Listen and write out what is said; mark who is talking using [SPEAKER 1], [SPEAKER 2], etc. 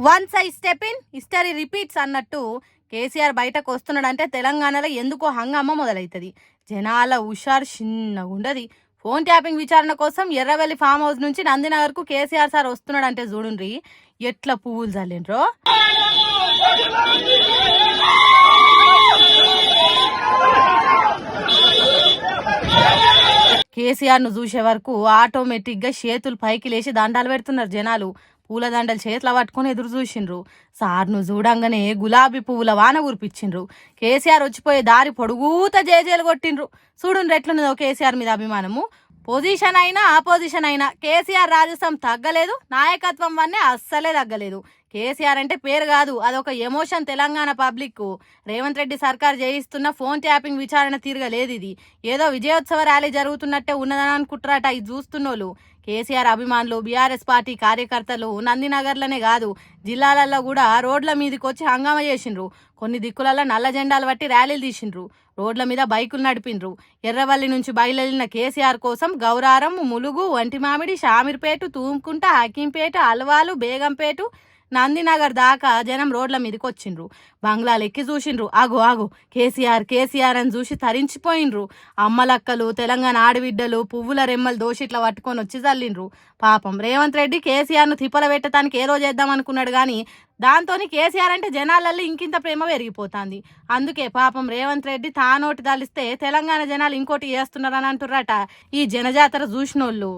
[SPEAKER 1] Once I step in history repeats అన్నట్టు కేసీఆర్ బయటకు వస్తున్నాడంటే తెలంగాణలో ఎందుకో హంగామా మొదలవుతుంది. జనాల హుషారు చిన్నగా ఉండదు. ఫోన్ ట్యాపింగ్ విచారణ కోసం ఎర్రవెల్లి ఫామ్ హౌస్ నుంచి నందినగర్ కు కేసీఆర్ సార్ వస్తున్నాడంటే చూడుండ్రి ఎట్లా పువ్వులు చల్లిండ్రో. కేసీఆర్ ను చూసే వరకు ఆటోమేటిక్ గా చేతులు పైకి లేచి దండాలు పెడుతున్నారు జనాలు. పూల దండలు చేతిలో పట్టుకుని ఎదురు చూసిండ్రు. సార్ను చూడంగానే గులాబీ పువ్వుల వాన కురిపించిండ్రు. కేసీఆర్ వచ్చిపోయే దారి పొడుగుత జేజేలు కొట్టిండ్రు. చూడుండ్రు ఎట్లున్నదో కేసీఆర్ మీద అభిమానము. పొజిషన్ అయినా ఆపోజిషన్ అయినా కేసీఆర్ రాజసం తగ్గలేదు, నాయకత్వం వన్నే అస్సలే తగ్గలేదు. కేసీఆర్ అంటే పేరు కాదు, అదొక ఎమోషన్. తెలంగాణ పబ్లిక్ రేవంత్ రెడ్డి సర్కార్ చేయిస్తున్న ఫోన్ ట్యాపింగ్ విచారణ తిరగలేదు. ఇది ఏదో విజయోత్సవ ర్యాలీ జరుగుతున్నట్టే ఉన్నదని అనుకుంటారట ఇది చూస్తున్నోళ్ళు. కేసీఆర్ అభిమానులు, బీఆర్ఎస్ పార్టీ కార్యకర్తలు నందినగర్లనే కాదు జిల్లాలలో కూడా రోడ్ల మీదకి వచ్చి హంగామా చేసిండ్రు. కొన్ని దిక్కులలో నల్ల జెండాలు పట్టి ర్యాలీలు తీసిండ్రు. రోడ్ల మీద బైకులు నడిపిండ్రు. ఎర్రవల్లి నుంచి బయలుదేరిన కేసీఆర్ కోసం గౌరారం, ములుగు, వంటిమామిడి, షామీర్పేట, తూంకుంట, హకీంపేట, అల్వాలు, బేగంపేట, నందినగర్ దాకా జనం రోడ్ల మీదకి వచ్చిండ్రు. బంగ్లాలు ఎక్కి చూసిండ్రు. ఆగు కేసీఆర్ కేసీఆర్ అని చూసి తరించిపోయిండ్రు. అమ్మలక్కలు, తెలంగాణ ఆడబిడ్డలు పువ్వుల రెమ్మలు దోషిట్లా పట్టుకొని వచ్చి చల్లిండ్రు. పాపం రేవంత్ రెడ్డి కేసీఆర్ ను తిప్పల పెట్టడానికి ఏదో చేద్దాం అనుకున్నాడు గాని దాంతోని కేసీఆర్ అంటే జనాలలో ఇంకింత ప్రేమ పెరిగిపోతుంది. అందుకే పాపం రేవంత్ రెడ్డి తానోటి తలిస్తే తెలంగాణ జనాలు ఇంకోటి చేస్తున్నారని అంటుర్రట ఈ జనజాతర చూసినోళ్ళు.